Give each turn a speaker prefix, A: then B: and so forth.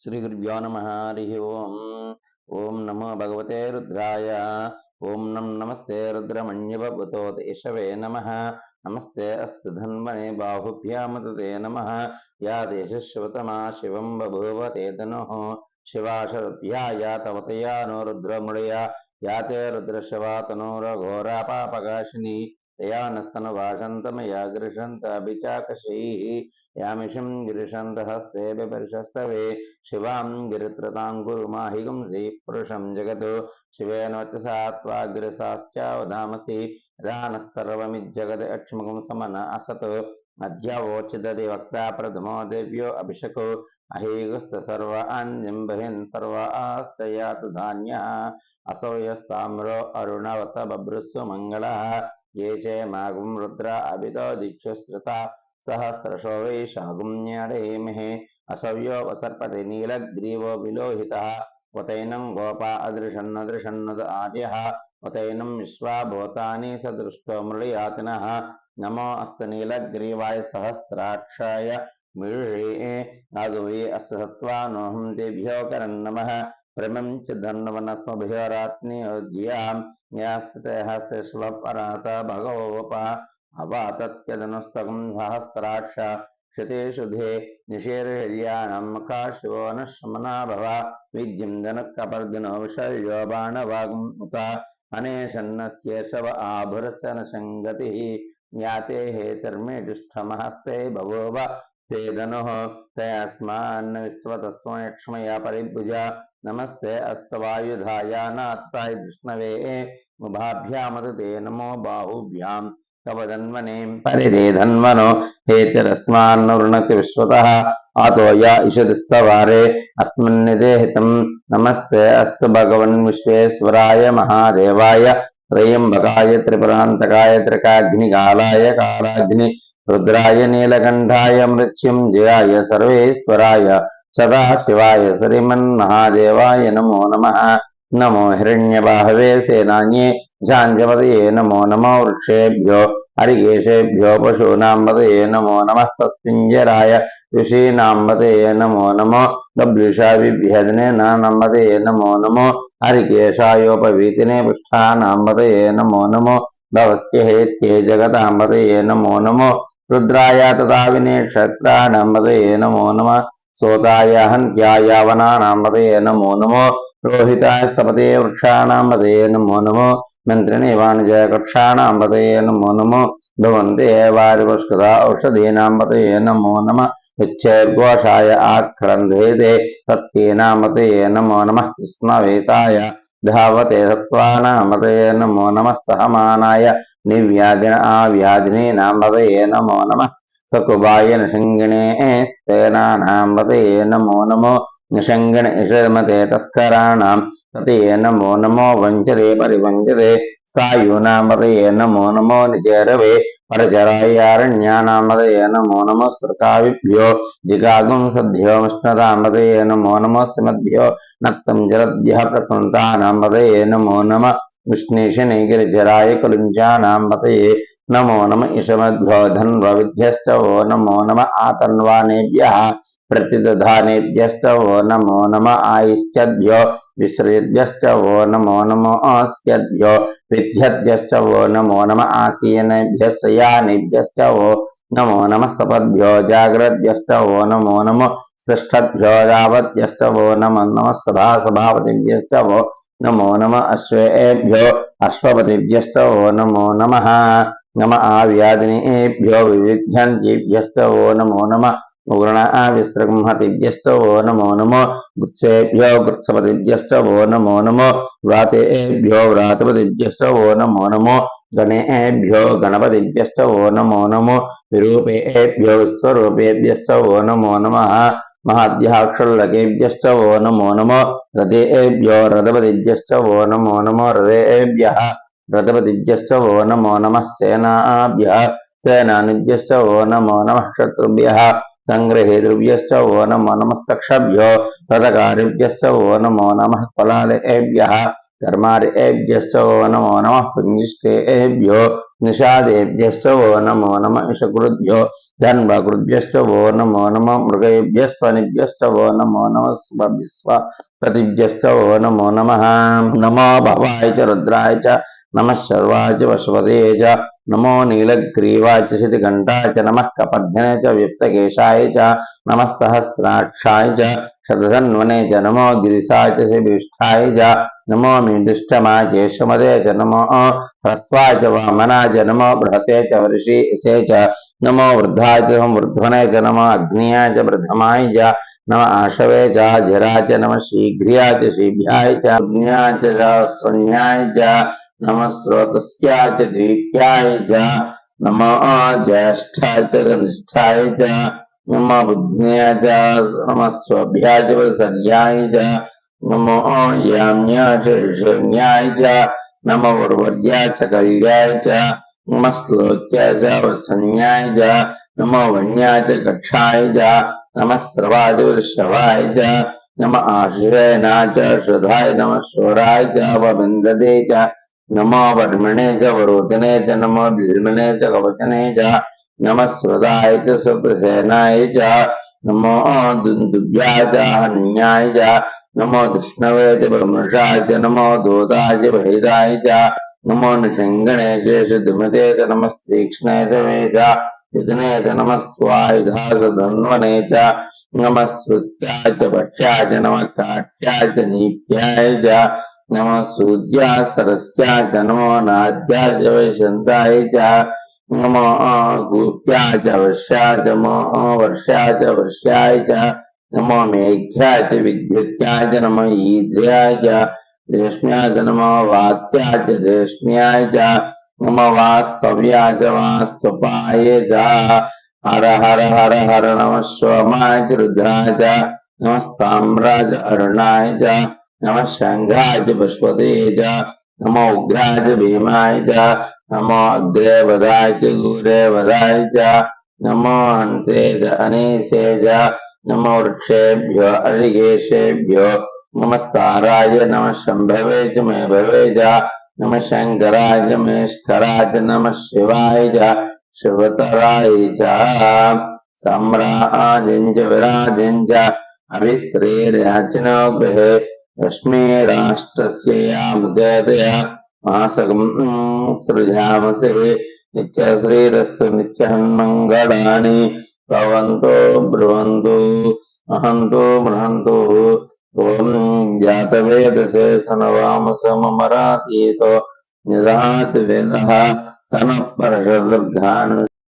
A: श्रीगुरुभ्यो नमः हरिः ओम्। ओं नमो भगवते रुद्राय। ओं नमस्ते रुद्रमण्यवभूतोदेशवे नमः। नमस्ते अस्तु धन्वने बाहुभ्यामतते नमः। या देशश्रुतमा शिवं बभूव ते तनुः शिवा शरद्भ्या या तवतया नो रुद्रमृळया या ते रुद्रशवा तनोरघोरापापकाशिनी तया नस्तनवासन्तमया गृशन्तभिचाकशैः यामिषं गिरिशन्तहस्ते बिपर्शस्तवे शिवां गिरित्रतां गुरु माहिगुंसि पुरुषं जगतो शिवेन वचसा त्वा गिरिसाश्चावधामसि रानः सर्वमिज्जगत् अक्ष्मकं समन असतो अद्यावोचिदति वक्ता प्रथमो देव्यो अभिषको अहीगुस्त सर्व अन्यं बहिन् सर्व आस्तयातु धान्यः असौ यस्ताम्रो अरुणवत बभ्रुस्व मङ्गलः ये च मागुं रुद्र अभितो दिक्षुश्रुता सहस्रशो वैशागुम्न्यडेमहे असव्यो वसर्पति नीलग्रीवो विलोहितः वतैनं गोपा अदृशन्नदृशन्नद आर्यः वतैनं विश्वा भूतानि सदृष्टो मृळयातिनः नमो अस्तु नीलग्रीवाय सहस्राक्षाय मृळे आगवे अस्य सत्त्वानोऽहं तेभ्यो करन्नमः प्रमं च धन्वनस्मभिरात्न्योज्यां यास्ते हस्ते श्वपरात भगवोपा अवातत्यदनुस्तकं सहस्राक्ष क्षितेषुधे निषेर्याणं काशिवो न शमना भव विद्यं जनकपर्दिनो विषयो बाणवागुम् उत अनेशन्नस्य शव आभुरसन संगतिः याते हेतिर्मेजुष्ठमहस्ते बभूव ते धनुः तस्मान् विश्वतस्मैक्ष्मया परिभुजा नमस्ते अस्तवायुधाया नात्ताय विष्णवे उभाभ्यामदते नमो बाहुभ्यां कवदन्वने परिदे धन्वनो हेतिरस्मान्नवृणति विश्वतः आतो या इषदिस्तवारे अस्मिन्निदेहितं नमस्ते अस्तु भगवन् विश्वेश्वराय महादेवाय त्रयम्बकाय त्रिपुरान्तकाय त्रिकाग्निकालाय कालाग्नि रुद्राय नीलकण्ठाय मृत्युञ्जयाय सर्वेश्वराय सदाशिवाय श्रीमन्महादेवाय नमो नमः। नमो हिरण्यबाहवे सेनान्ये झाञ्जपतये नमो नमो वृक्षेभ्यो हरिकेशेभ्यो पशूनां पतये नमो नमः सस्पिञ्जराय ऋषीणां पतये नमो नमो गभ्युषाभिभ्यदने नानम्पतये नमो नमो हरिकेशायोपवीतिने पृष्ठानां पतये नमो नमो भवस्ये हेत्ये जगतां पतये नमो नमो रुद्राय तथा विनेक्षत्राणां पतये नमो नमः सोताय हन्त्याय वनानां पतये नमो नमो रोहिताय स्तपते वृक्षाणां पतये नमो नमो मन्त्रिणे वाणिज्य कक्षाणां पतये नमो नमो भवन्ते वारिपुष्कता औषधीनां पतये नमो नमः उच्चैर्घोषाय आक्रन्धेते सत्येनां पतये नमो नमः कृष्णवेताय धावते सत्त्वानां पतये नमो नमः सहमानाय निव्याधिन आव्याधिनीनां पतये नमो नमः ककुबाय निषङ्गिणे स्तेनानां पतये नमो नमो निषङ्गिण इषमते तस्कराणां पतये नमो नमो वञ्चते परिवञ्चते स्थायूनां पतये नमो नमो निचेरवे परचरायारण्यानां पतये नमो नमो सृकाविभ्यो जिगागुं सद्भ्यो मुष्णतां पतये नमो नमो सिमद्भ्यो नक्तं जलद्भ्यः प्रकृन्तानां पतये नमो नमः विष्णेशनैगिरिजराय कुलुञ्जानां पतये नमो नमः इषमद्भ्यो धन्वविद्भ्यश्च वो नमो नमः आतन्वानेभ्यः प्रतिदधानेभ्यश्च वो नमो नमः आयश्चद्भ्यो विश्रेभ्यश्च वो नमो नमो अस्यद्भ्यो विद्यद्भ्यश्च वो नमो नमः आसीनेभ्यः शयानेभ्यश्च वो नमो नमः सपद्भ्यो जाग्रद्भ्यश्च वो नमो नमः श्रेष्ठद्भ्यो यावद्भ्यश्च वो नमो नमः सभापतिभ्यश्च वो नमो नमः अश्वेभ्यो अश्वपतिभ्यश्च वो नमो नमः नमः आव्याधिनेभ्यो विविध्यन्तीभ्यश्च वो नमो नमः उग्रणाविस्त्रगृंहतिभ्यश्च वो नमो नमो गुत्सेभ्यो गुत्सपतिभ्यश्च वो नमो नमो व्रातेभ्यो व्रातपतिभ्यश्च वो नमो नमो गणेभ्यो गणपतिभ्यश्च वो नमो नमो विरूपेभ्यो विश्वरूपेभ्यश्च वो नमो नमः महद्याक्षुल्लकेभ्यश्च वो नमो नमो रथेभ्यो रथपतिभ्यश्च वो नमो नमो रथेभ्यः रथपतिभ्यश्च वो नमो नमः सेनाभ्यः सेनानिभ्यश्च वो नमो नमः शत्रुभ्यः संग्रहेतृभ्यश्च वो नमो नमस्तक्षभ्यो रथकारिभ्यश्च वो नमो नमः फलालेभ्यः कर्मारेभ्यश्च वो नमो नमः पुञ्जिष्टेभ्यो निषादेभ्यश्च वो नमो नमः इषकुरुभ्यो धन्वकृभ्यश्च वो नमो नमः मृगेभ्यस्त्वनिभ्यश्च वो नमो नमः विश्वपतिभ्यश्च वो नमो नमः नमो भवाय च रुद्राय च नमः शर्वाय च वसुपते च नमो नीलग्रीवाय च शितिघण्टाय च नमः कपर्धने च व्यक्तकेशाय च नमः सहस्राक्षाय च शतधन्वने च नमो गिरिशाय च शिविष्ठाय च नमो मीडिष्टमाय च यशमदे च नमो ह्रस्वाय च वामनाय च नमो बृहते च वर्षीसे च नमो वृद्धाय च संवृद्धने च नमो अग्नियाय च प्रथमाय च नमः आशवे च जराय च नमः शीघ्रियाय च शीभ्याय च अग्न्याय च स्वन्याय च नमः स्रोतस्याय च द्वीप्याय च नमः ज्येष्ठाय च कनिष्ठाय च नमः बुद्ध्याय च नमः स्वभ्याय च वत्सल्याय च नमो याम्याय च ऋषण्याय च नमो उर्वर्याय च कल्याय च नमः श्लोक्याय च वत्सन्याय च नमो वन्याय च कक्षाय च नमः स्रवाय च वृषभाय च नमः आश्रयनाय च श्रद्धाय नमः शोराय च वविन्दते च नमो वर्मणे च वरोधने च नमो भीमने च कवचने च नमः श्रुताय च सुप्रसेनाय च नमो दुन्दुभ्याय च हन्याय च नमो विष्णवे च ब्रह्मषाय च नमो दूताय च भेदाय च नमो निषङ्गणे च शुद्धमते च नमस्तीक्ष्णे च मे च युधने च नमः स्वायुधाय च धन्वने च नमः श्रुत्याय च भक्ष्याय च नमः काट्याय च नीप्याय च नमः सूर्याय सरस्याय च नमो नाद्याय च वैशन्ताय च नमो गोप्याय च वर्ष्याय च नमो वर्ष्याय च वर्ष्याय च नमो मेघ्याय च विद्युत्याय च नमः ईद्र्याय च रेष्म्याय च नमो वात्याय च रेष्म्याय च नमो वास्तव्याय च वास्तुपाय च हर हर हर हर नमः सोमाय च रुद्राय च नमस्ताम्राय च अरुणाय च नमः शंघाय च पशुपते च नमो उग्राय च भीमाय च नमो अग्रे वधाय च दूरे वधाय च नमो हन्ते च अनीसे च नमो वृक्षेभ्यो अरिगेशेभ्यो नमस्ताराय नमः शंभवे च मे भवे च नमः शंकराय च मेष्कराय च नमः शिवाय च शिवतराय च सम्राजं च विराजं च अभिश्रेर्याचनो गृहे लक्ष्मीराष्ट्रस्ययामुदयतया मासकं सृजामसे नित्यश्रीरस्तु नित्यहन्मङ्गलानि भवन्तो ब्रुवन्तु अहन्तु बृहन्तु ॐ जातवेदसे सनवामसममरातीतो निदहाति वेदः सनः परशदुर्गान्